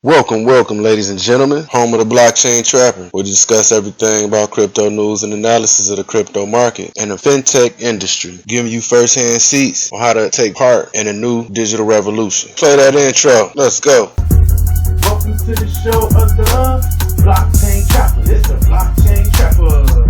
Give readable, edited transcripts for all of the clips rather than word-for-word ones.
Welcome, ladies and gentlemen, home of the blockchain trapper. We'll discuss everything about crypto news and analysis of the crypto market and the fintech industry, giving you first-hand seats on how to take part in a new digital revolution. Play that intro. Let's go. Welcome to the show of the blockchain trapper. It's a blockchain trapper.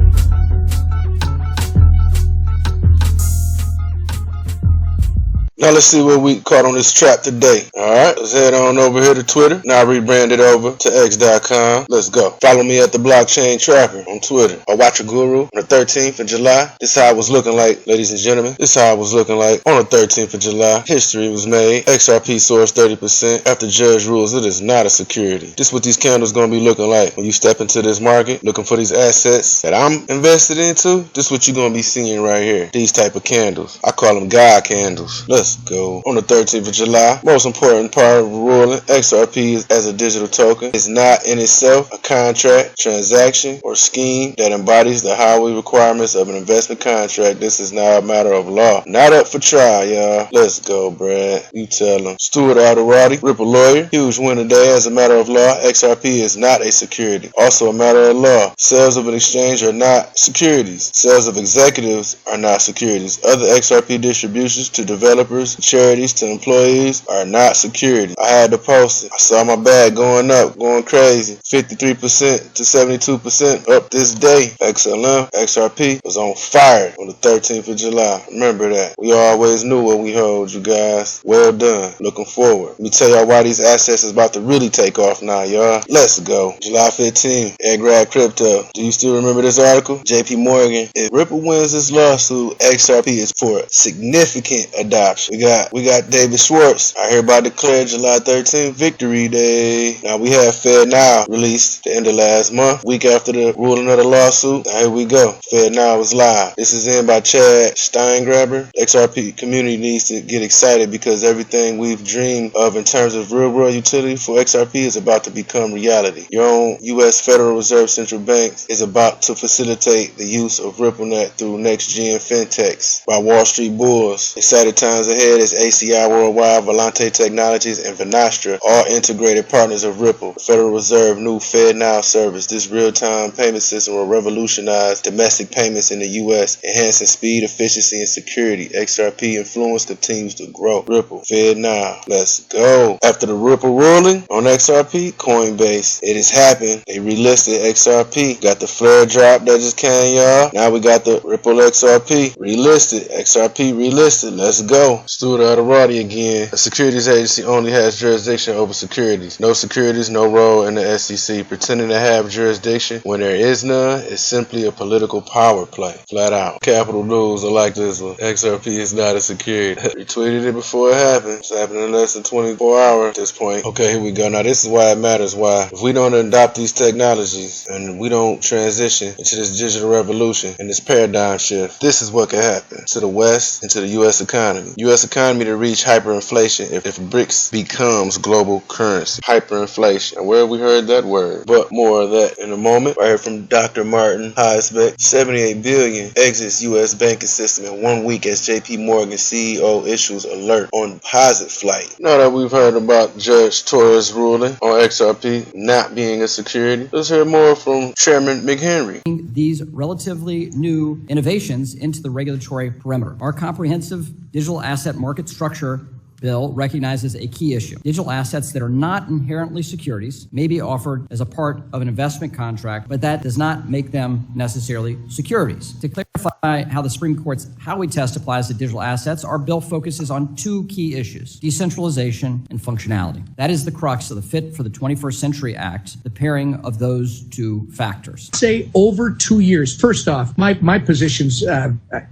Now let's see what we caught on this trap today. Alright, let's head on over here to Twitter. Now rebrand it over to X.com. Let's go. Follow me at the Blockchain Trapper on Twitter. Or watch a guru on the 13th of July. This is how it was looking like, ladies and gentlemen. This is how it was looking like on the 13th of July. History was made. XRP soars 30%. After judge rules, it is not a security. This is what these candles gonna be looking like when you step into this market, looking for these assets that I'm invested into. This is what you're gonna be seeing right here. These type of candles. I call them God candles. Let's go. On the 13th of July, most important part of the ruling, XRP as a digital token is not in itself a contract, transaction, or scheme that embodies the highway requirements of an investment contract. This is now a matter of law. Not up for trial, y'all. Let's go, Brad. You tell them. Stuart Alderati, Ripple lawyer. Huge win today. As a matter of law, XRP is not a security. Also a matter of law. Sales of an exchange are not securities. Sales of executives are not securities. Other XRP distributions to developers, charities, to employees are not security. I had to post it. I saw my bag going up, going crazy. 53% to 72% up this day. XRP was on fire on the 13th of July. Remember that. We always knew what we hold, you guys. Well done. Looking forward. Let me tell y'all why these assets is about to really take off now, y'all. Let's go. July 15th, Grad Crypto. Do you still remember this article? JP Morgan. If Ripple wins this lawsuit, XRP is for significant adoption. We got David Schwartz. I hereby declare July 13th Victory Day. Now we have FedNow released the end of last month, week after the ruling of the lawsuit. Now here we go. FedNow is live. This is in by Chad Steingraber. The XRP community needs to get excited because everything we've dreamed of in terms of real world utility for XRP is about to become reality. Your own U.S. Federal Reserve Central Bank is about to facilitate the use of RippleNet through next-gen fintechs by Wall Street Bulls. Excited times ahead as ACI Worldwide, Volante Technologies, and Venastra, all integrated partners of Ripple, the Federal Reserve new FedNow service. This real-time payment system will revolutionize domestic payments in the U.S., enhancing speed, efficiency, and security. XRP influence continues to grow. Ripple, FedNow, let's go. After the Ripple ruling on XRP, Coinbase, it has happened. They relisted XRP. Got the flare drop that just came, y'all. Now we got the Ripple XRP relisted. XRP relisted. Let's go. Stuart Alderati again. A securities agency only has jurisdiction over securities. No securities, no role in the SEC. Pretending to have jurisdiction when there is none is simply a political power play. Flat out. Capital news, I like this one. XRP is not a security. Retweeted it before it happened. It's happening in less than 24 hours at this point. Okay, here we go. Now this is why it matters. Why? If we don't adopt these technologies and we don't transition into this digital revolution and this paradigm shift, this is what can happen to the West and to the U.S. economy. U.S. economy to reach hyperinflation if BRICS becomes global currency. Hyperinflation. And where have we heard that word? But more of that in a moment. I heard from Dr. Martin Heisbeck. $78 billion exits U.S. banking system in 1 week as JP Morgan CEO issues alert on deposit flight. Now that we've heard about Judge Torres ruling on XRP not being a security, let's hear more from Chairman McHenry. These relatively new innovations into the regulatory perimeter. Our comprehensive digital asset market structure bill recognizes a key issue. Digital assets that are not inherently securities may be offered as a part of an investment contract, but that does not make them necessarily securities. To clarify how the Supreme Court's Howey test applies to digital assets, our bill focuses on two key issues: decentralization and functionality. That is the crux of the Fit for the 21st Century Act, the pairing of those two factors. Say over 2 years. First off, my position's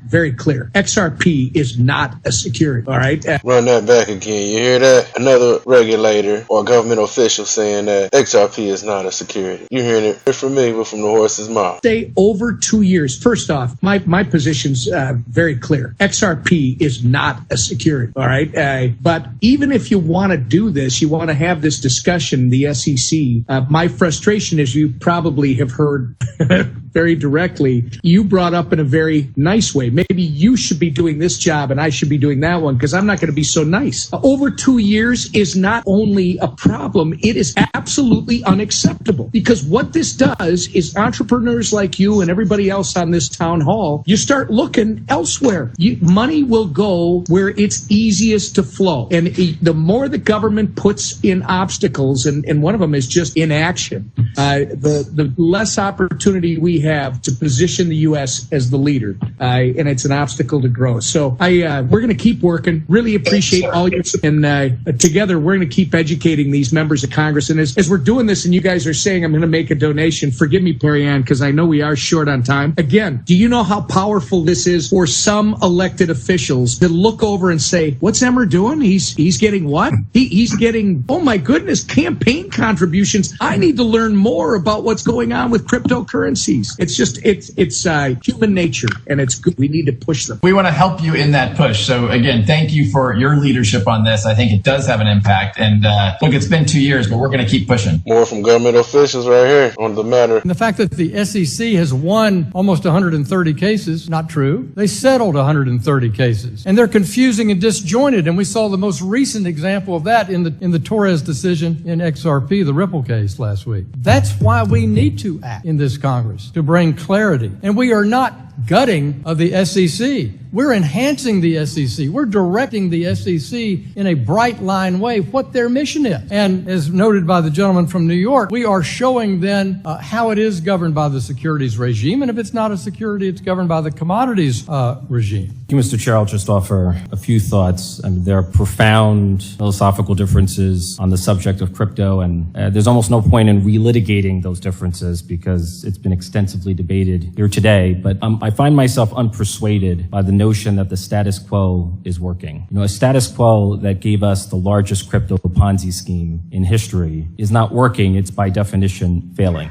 very clear. XRP is not a security, all right? Run that back again. You hear that? Another regulator or government official saying that XRP is not a security. You're hearing it from me, but from the horse's mouth. Say over 2 years. First off, my position's very clear. XRP is not a security, all right? But even if you want to do this, you want to have this discussion, the SEC, my frustration, as you probably have heard very directly, you brought up in a very nice way. Maybe you should be doing this job and I should be doing that one because I'm not going to be so nice. Over 2 years is not only a problem, it is absolutely unacceptable. Because what this does is entrepreneurs like you and everybody else on this town hall, you start looking elsewhere. Money will go where it's easiest to flow. And the more the government puts in obstacles, and one of them is just inaction, the less opportunity we have to position the U.S. as the leader. And it's an obstacle to growth. So we're going to keep working. Really appreciate all your, and together we're going to keep educating these members of Congress. And as we're doing this and you guys are saying I'm going to make a donation, forgive me, Perry Ann, because I know we are short on time. Again, do you know how powerful this is for some elected officials to look over and say, what's Emmer doing? He's getting what? He's getting, oh my goodness, campaign contributions. I need to learn more about what's going on with cryptocurrencies. It's just, it's human nature, and it's good. We need to push them. We want to help you in that push. So again, thank you for your leadership on this. I think it does have an impact. And look, it's been 2 years, but we're going to keep pushing. More from government officials right here on the matter. And the fact that the SEC has won almost 130 cases, not true. They settled 130 cases. And they're confusing and disjointed. And we saw the most recent example of that in the Torres decision in XRP, the Ripple case last week. That's why we need to act in this Congress, to bring clarity. And we are not gutting of the SEC. We're enhancing the SEC. We're directing the SEC in a bright line way what their mission is. And as noted by the gentleman from New York, we are showing then how it is governed by the securities regime. And if it's not a security, it's governed by the commodities regime. Thank you, Mr. Chair. I'll just offer a few thoughts. I mean, there are profound philosophical differences on the subject of crypto, and there's almost no point in relitigating those differences because it's been extensively debated here today. But I find myself unpersuaded by the notion that the status quo is working. You know, a status quo that gave us the largest crypto Ponzi scheme in history is not working. It's by definition failing.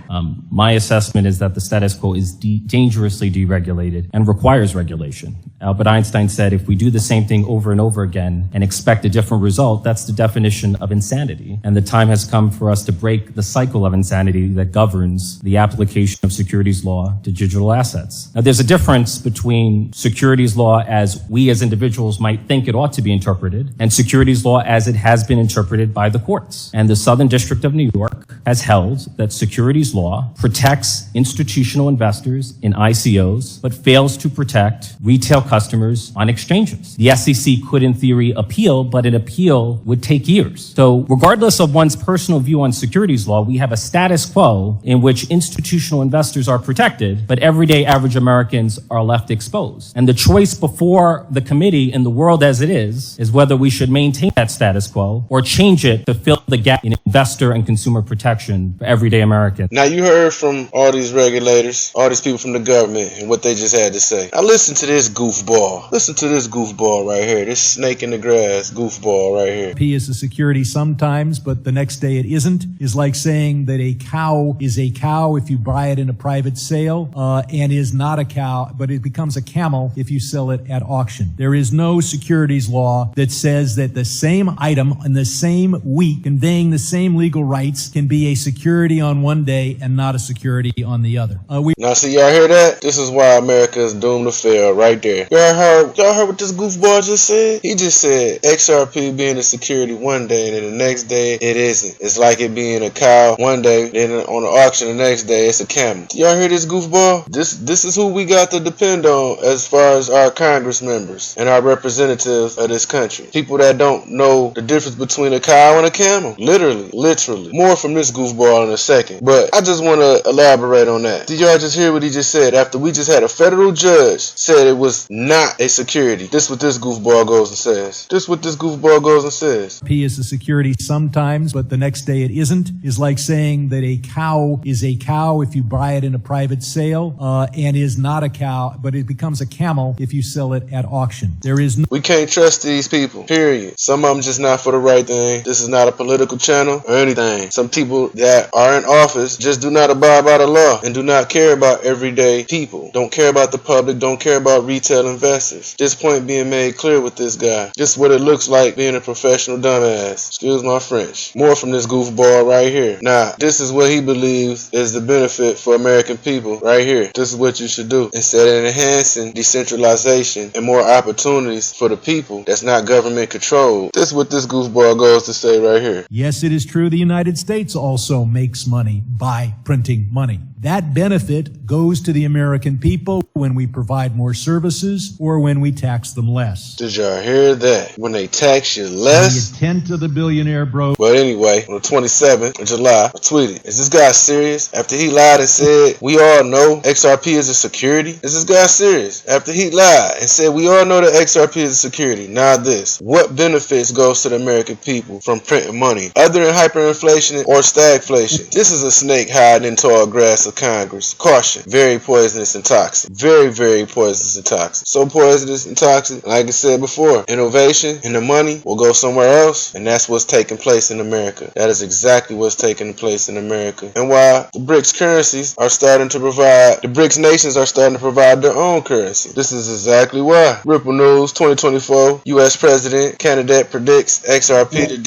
My assessment is that the status quo is dangerously deregulated and requires regulation. Albert Einstein said, if we do the same thing over and over again and expect a different result, that's the definition of insanity. And the time has come for us to break the cycle of insanity that governs the application of securities law to digital assets. Now, there's a difference between securities law as we as individuals might think it ought to be interpreted and securities law as it has been interpreted by the courts. And the Southern District of New York has held that securities law protects institutional investors in ICOs, but fails to protect retail customers on exchanges. The SEC could, in theory, appeal, but an appeal would take years. So regardless of one's personal view on securities law, we have a status quo in which institutional investors are protected, but everyday average Americans are left exposed. And the choice before the committee in the world as it is whether we should maintain that status quo or change it to fill the gap in investor and consumer protection for everyday Americans. Now, you heard from all these regulators, all these people from the government, and what they just had to say. Now, listen to this goofball. Listen to this goofball right here. This snake in the grass goofball right here. P is a security sometimes, but the next day it isn't, is like saying that a cow is a cow if you buy it in a private sale, and is not a cow, but it becomes a camel if you sell it at auction. There is no securities law that says that the same item in the same week conveying the same legal rights can be a security on one day and not a security on the other. Now, see, y'all hear that? This is why America is doomed to fail right there. Y'all heard what this goofball just said? He just said XRP being a security one day, and then the next day it isn't. It's like it being a cow one day, then on the auction the next day it's a camel. Y'all hear this goofball? This is who we got to depend on as far as our Congress members and our representatives of this country. People that don't know the difference between a cow and a camel. Literally. More from this goofball in a second. But I just want to elaborate on that. Did y'all just hear what he just said? After we just had a federal judge said it was not a security. This what this goofball goes and says. P is a security sometimes, but the next day it isn't, is like saying that a cow is a cow if you buy it in a private sale, and is not a cow, but it becomes a camel if you sell it at auction. We can't trust these people, period. Some of them just not for the right thing. This is not a political channel or anything. Some people people that are in office just do not abide by the law and do not care about everyday people. Don't care about the public, don't care about retail investors. This point being made clear with this guy. This is what it looks like being a professional dumbass. Excuse my French. More from this goofball right here. Now, this is what he believes is the benefit for American people right here. This is what you should do. Instead of enhancing decentralization and more opportunities for the people that's not government controlled. This is what this goofball goes to say right here. Yes, it is true the United States also makes money by printing money. That benefit goes to the American people when we provide more services or when we tax them less. Did y'all hear that? When they tax you less? The intent of the billionaire bro. But anyway, on the 27th of July, I tweeted, is this guy serious? After he lied and said, we all know XRP is a security? Is this guy serious? After he lied and said, we all know that XRP is a security. Now this. What benefits goes to the American people from printing money? Other than hyperinflation or stagflation. This is a snake hiding in tall grass of Congress. Caution. Very poisonous and toxic. Very, very poisonous and toxic. So poisonous and toxic, like I said before, innovation and the money will go somewhere else, and that's what's taking place in America. That is exactly what's taking place in America. And why the BRICS currencies are starting to provide, the BRICS nations are starting to provide their own currency. This is exactly why. Ripple News 2024, U.S. President candidate predicts XRP to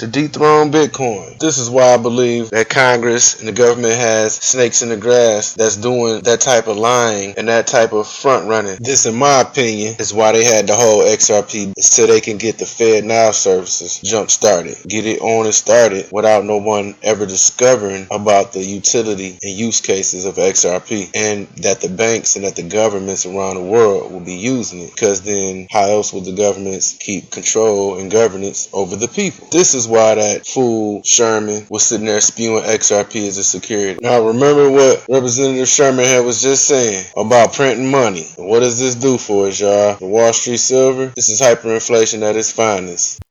dethrone Bitcoin. This is why I believe that Congress and the government has snakes in the grass that's doing that type of lying and that type of front running. This, in my opinion, is why they had the whole XRP, so they can get the Fed Now services jump started, get it on and started without no one ever discovering about the utility and use cases of XRP, and that the banks and that the governments around the world will be using it, because then how else would the governments keep control and governance over the people? This is why that fool Sherman was sitting there spewing XRP as a security. Now remember what Representative Sherman was just saying about printing money. What does this do for us, y'all? The Wall Street silver? This is hyperinflation at its finest.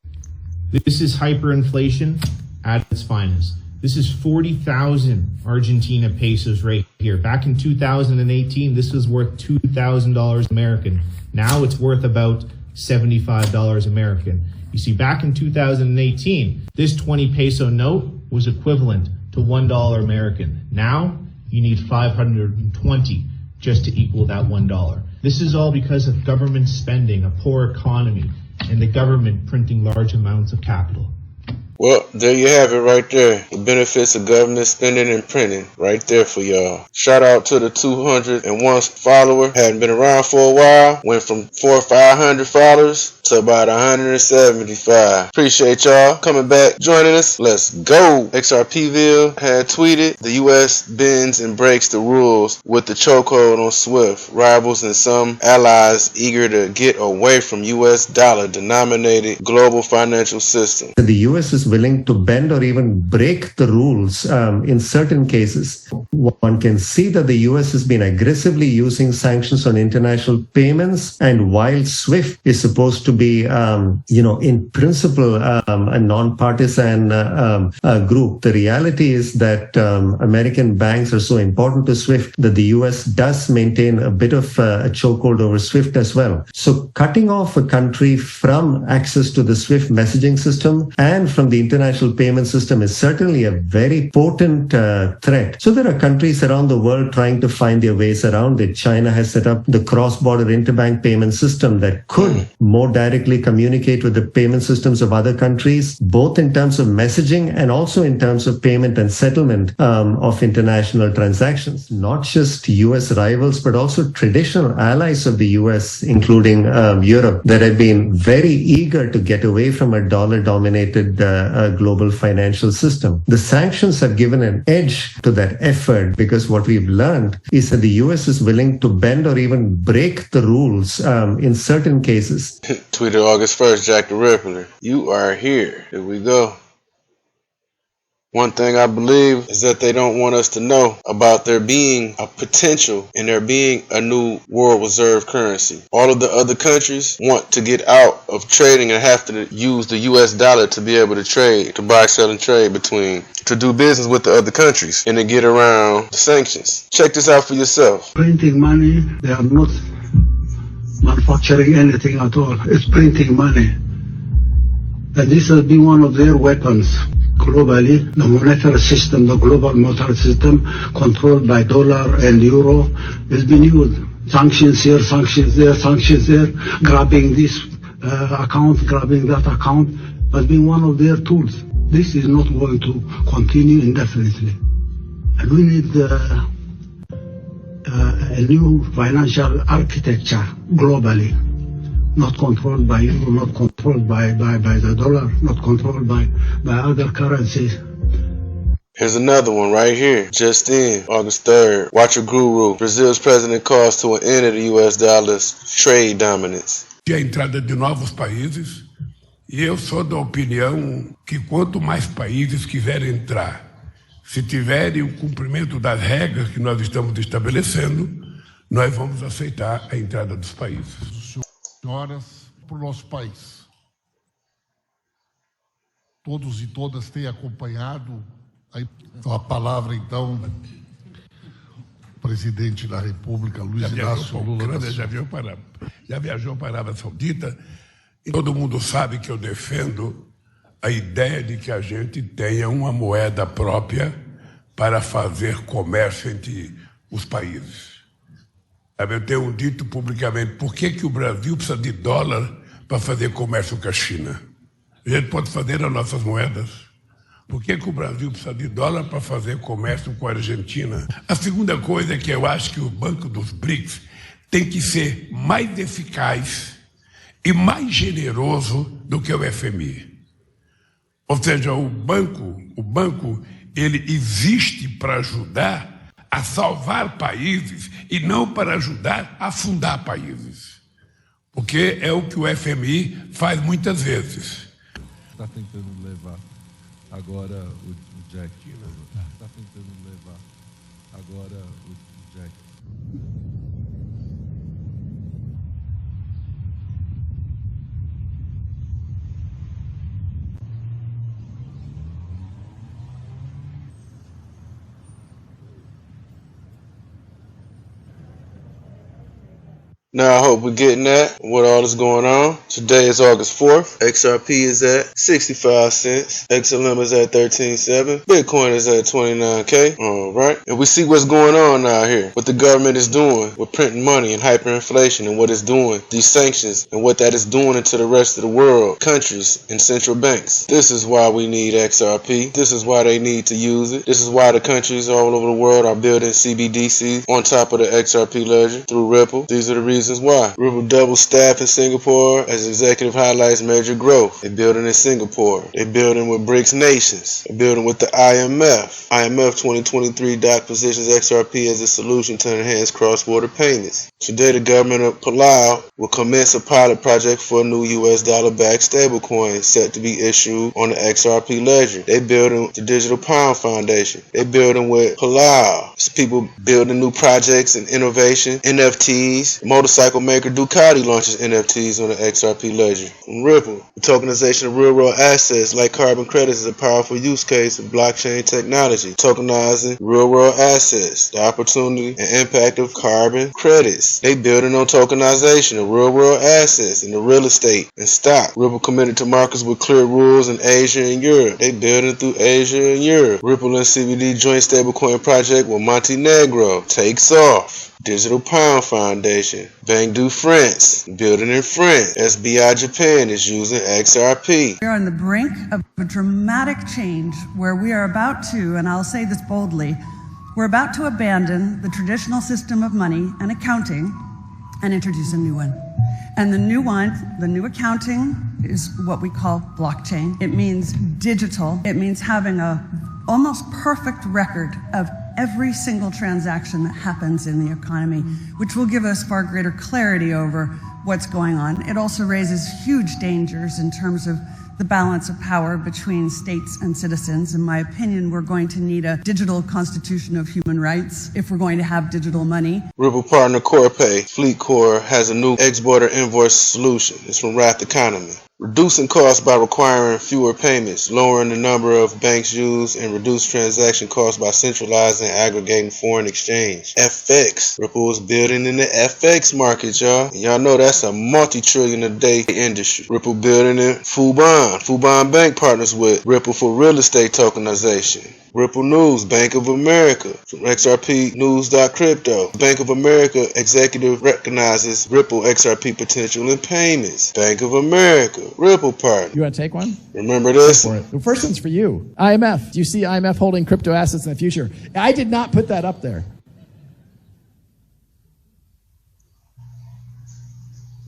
This is hyperinflation at its finest. This is 40,000 Argentina pesos right here. Back in 2018, this was worth $2,000 American. Now it's worth about $75 American. You see, back in 2018, this 20 peso note was equivalent to $1 American. Now you need 520 just to equal that $1. This is all because of government spending, a poor economy, and the government printing large amounts of capital. Well, there you have it right there. The benefits of government spending and printing right there for y'all. Shout out to the 201 follower. Hadn't been around for a while. Went from 400 or 500 followers to about 175. Appreciate y'all coming back, joining us. Let's go. XRPville had tweeted, the U.S. bends and breaks the rules with the chokehold on SWIFT. Rivals and some allies eager to get away from U.S. dollar denominated global financial system. The U.S. is willing to bend or even break the rules in certain cases. One can see that the U.S. has been aggressively using sanctions on international payments, and while SWIFT is supposed to be, in principle, a non-partisan group, the reality is that American banks are so important to SWIFT that the U.S. does maintain a bit of a chokehold over SWIFT as well. So cutting off a country from access to the SWIFT messaging system and from the international payment system is certainly a very potent threat. So there are countries around the world trying to find their ways around it. China has set up the cross-border interbank payment system that could more directly communicate with the payment systems of other countries, both in terms of messaging and also in terms of payment and settlement of international transactions. Not just U.S. rivals, but also traditional allies of the U.S., including Europe, that have been very eager to get away from a dollar-dominated global financial system. The sanctions have given an edge to that effort, because what we've learned is that the U.S. is willing to bend or even break the rules in certain cases. Tweeted August 1st, Jack the Ripper. You are here. Here we go. One thing I believe is that they don't want us to know about there being a potential and there being a new world reserve currency. All of the other countries want to get out of trading and have to use the US dollar to be able to trade, to buy, sell, and trade between, to do business with the other countries and to get around the sanctions. Check this out for yourself. Printing money, they are not manufacturing anything at all. It's printing money. And this has been one of their weapons. globally, the monetary system, the global monetary system, controlled by dollar and euro, has been used. Sanctions here, sanctions there, grabbing this account, grabbing that account, has been one of their tools. This is not going to continue indefinitely. And we need a new financial architecture globally, not controlled by euro, not controlled by the dollar, not controlled by other currencies. Here's another one right here, just in, August 3rd. Watch your guru. Brazil's president calls to an end of the U.S. dollar's trade dominance. A entrada de novos países, e eu sou da opinião que quanto mais países quiserem entrar, se tiverem o cumprimento das regras que nós estamos estabelecendo, nós vamos aceitar a entrada dos países. Senhoras, para o nosso país. Todos e todas têm acompanhado a palavra, então, o presidente da República, Luiz Inácio Lula da Silva. Já viajou para a Arábia Saudita, e todo mundo sabe que eu defendo a ideia de que a gente tenha uma moeda própria para fazer comércio entre os países. Eu tenho dito publicamente, por que o Brasil precisa de dólar para fazer comércio com a China? A gente pode fazer as nossas moedas. Por que o Brasil precisa de dólar para fazer comércio com a Argentina? A segunda coisa é que eu acho que o Banco dos BRICS tem que ser mais eficaz e mais generoso do que o FMI. Ou seja, o banco ele existe para ajudar a salvar países e não para ajudar a afundar países. Porque é o que o FMI faz muitas vezes. Está tentando levar agora o Jack. Está tentando levar agora o Jack. Now I hope we're getting that, what all is going on. Today is August 4th. XRP is at 65 cents. XLM is at 13.7. Bitcoin is at 29K. Alright. And we see what's going on out here. What the government is doing with printing money and hyperinflation and what it's doing. These sanctions and what that is doing into the rest of the world, countries and central banks. This is why we need XRP. This is why they need to use it. This is why the countries all over the world are building CBDCs on top of the XRP ledger through Ripple. These are the reasons why. Ripple double staff in Singapore as executive highlights major growth. They're building in Singapore. They're building with BRICS nations. They're building with the IMF. IMF 2023 doc positions XRP as a solution to enhance cross-border payments. Today, the government of Palau will commence a pilot project for a new US dollar-backed stablecoin set to be issued on the XRP ledger. They're building the Digital Pound Foundation. They're building with Palau. It's people building new projects and innovation, NFTs, motorcycle maker Ducati launches NFTs on the XRP ledger. From Ripple, the tokenization of real-world assets like carbon credits is a powerful use case of blockchain technology. Tokenizing real-world assets, the opportunity and impact of carbon credits. They building on tokenization of real-world assets in the real estate and stock. Ripple committed to markets with clear rules in Asia and Europe. They building through Asia and Europe. Ripple and CBD joint stablecoin project with Montenegro takes off. Digital Pound Foundation, Bangdu France, building in France. SBI Japan is using XRP. We are on the brink of a dramatic change where we are about to, and I'll say this boldly, we're about to abandon the traditional system of money and accounting and introduce a new one. And the new one, the new accounting, is what we call blockchain. It means digital. It means having a almost perfect record of every single transaction that happens in the economy, which will give us far greater clarity over what's going on. It also raises huge dangers in terms of the balance of power between states and citizens. In my opinion, we're going to need a digital constitution of human rights if we're going to have digital money. Ripple partner Corpay, Fleet Corp, has a new ex-border invoice solution. It's from Raft Economy. Reducing costs by requiring fewer payments, lowering the number of banks used, and reduce transaction costs by centralizing and aggregating foreign exchange. FX. Ripple is building in the FX market, y'all. And y'all know that's a multi-trillion-a-day industry. Ripple building in F.U.D. F.U.D. Bank partners with Ripple for real estate tokenization. Ripple News, Bank of America, from XRP News.crypto. Bank of America executive recognizes Ripple XRP potential in payments. Bank of America, Ripple partner. You want to take one? Remember this? The first one's for you. IMF. Do you see IMF holding crypto assets in the future? I did not put that up there.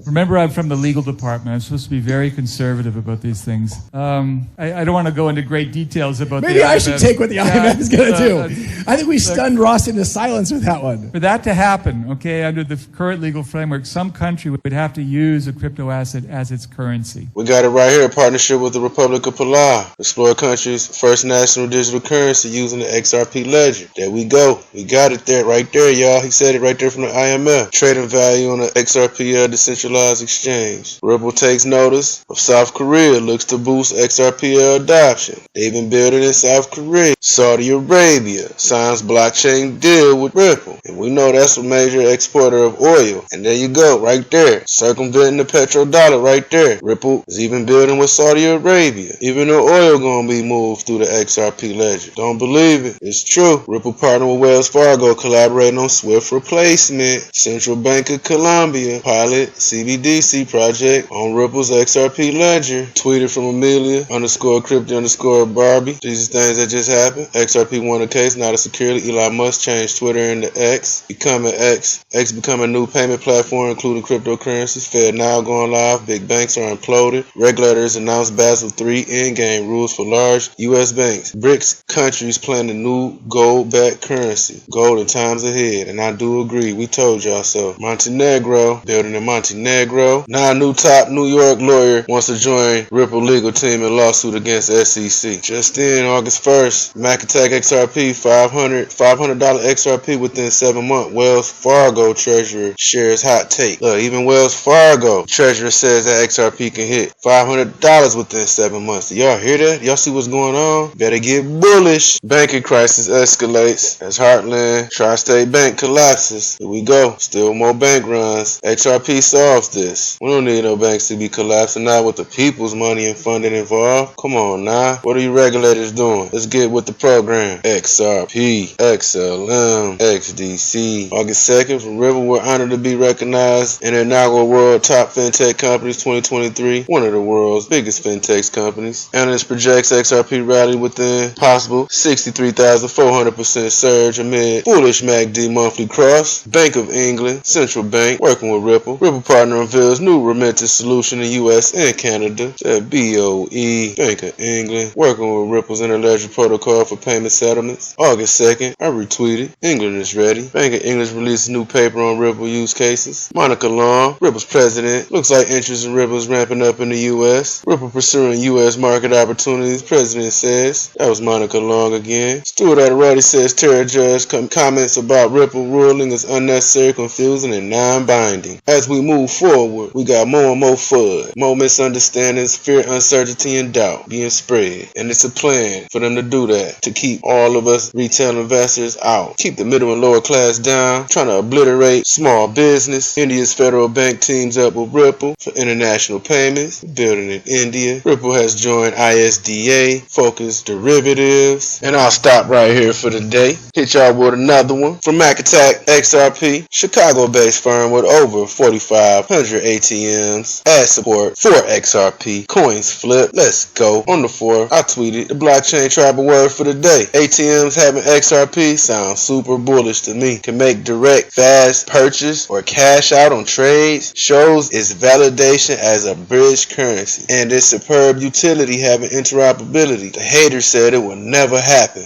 Remember, I'm from the legal department. I'm supposed to be very conservative about these things. I don't want to go into great details about Maybe the IMF. I should take what the IMF is going to do. I think we stunned Ross into silence with that one. For that to happen, okay, under the current legal framework, some country would have to use a crypto asset as its currency. We got it right here, a partnership with the Republic of Palau. Explore country's first national digital currency using the XRP ledger. There we go. We got it there, right there, y'all. He said it right there from the IMF. Trading value on the XRP decentralized exchange. Ripple takes notice of South Korea, looks to boost XRP adoption. They've been building in South Korea. Saudi Arabia signs blockchain deal with Ripple. And we know that's a major exporter of oil. And there you go, right there. Circumventing the petrodollar right there. Ripple is even building with Saudi Arabia. Even the oil gonna be moved through the XRP ledger. Don't believe it? It's true. Ripple partnered with Wells Fargo, collaborating on Swift replacement. Central Bank of Colombia pilot CBDC project on Ripple's XRP ledger. Tweeted from Amelia_Crypto_Barbie. These are things that just happened. XRP won a case, not a security. Elon Musk changed Twitter into X. Becoming X. X becoming a new payment platform, including cryptocurrencies. Fed now going live. Big banks are imploded. Regulators announced Basel III endgame rules for large U.S. banks. BRICS countries plan a new gold-backed currency. Gold in times ahead. And I do agree. We told y'all so. Montenegro. Building in Montenegro. Now a new top New York lawyer wants to join Ripple legal team in lawsuit against SEC. Just in August 1st, Mac attack XRP, $500 XRP within 7 months. Wells Fargo treasurer shares hot take. Look, even Wells Fargo treasurer says that XRP can hit $500 within 7 months. Do y'all hear that? Y'all see what's going on? Better get bullish. Banking crisis escalates as Heartland Tri-State Bank collapses. Here we go. Still more bank runs. XRP solves this. We don't need no banks to be collapsing, not with the people's money and funding involved. Come on now. What are you regulators doing? Let's get with the program. XRP, XLM, XDC. August 2nd, from Ripple, we're honored to be recognized in the inaugural World Top FinTech Companies 2023, one of the world's biggest fintech companies. Analysts projects XRP rally within possible 63,400% surge amid bullish MACD monthly cross. Bank of England, Central Bank, working with Ripple. Ripple partner unveils new remittance solution in U.S. and Canada. BOE, Bank of England, working with Ripple's interledger protocol for payment settlements. August 2nd, I retweeted. England is ready. Bank of England released a new paper on Ripple use cases. Monica Long, Ripple's president. Looks like interest in Ripple is ramping up in the U.S. Ripple pursuing U.S. market opportunities, president says. That was Monica Long again. Stuart Already says Terra Judge comments about Ripple ruling is unnecessary, confusing, and non-binding. As we move forward, we got more and more FUD, more misunderstandings, fear, uncertainty, and doubt being spread. And it's a plan for them to do that, to keep all of us retail investors out, keep the middle and lower class down, trying to obliterate small business. India's federal bank teams up with Ripple for international payments, building in India. Ripple has joined ISDA, focused derivatives. And I'll stop right here for today. Hit y'all with another one. From Mac Attack XRP, Chicago-based firm with over 4,500 ATMs, ad support for XRP, coins flip. Let's go. On the 4th, I tweeted the blockchain tribal word for the day. ATMs having XRP sounds super bullish to me. Can make direct, fast purchase or cash out on trades. Shows its validation as a bridge currency. And its superb utility having interoperability. The haters said it would never happen.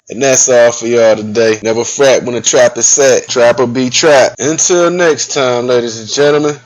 And that's all for y'all today. Never fret when the trap is set. Trapper be trapped. Until next time, ladies and gentlemen.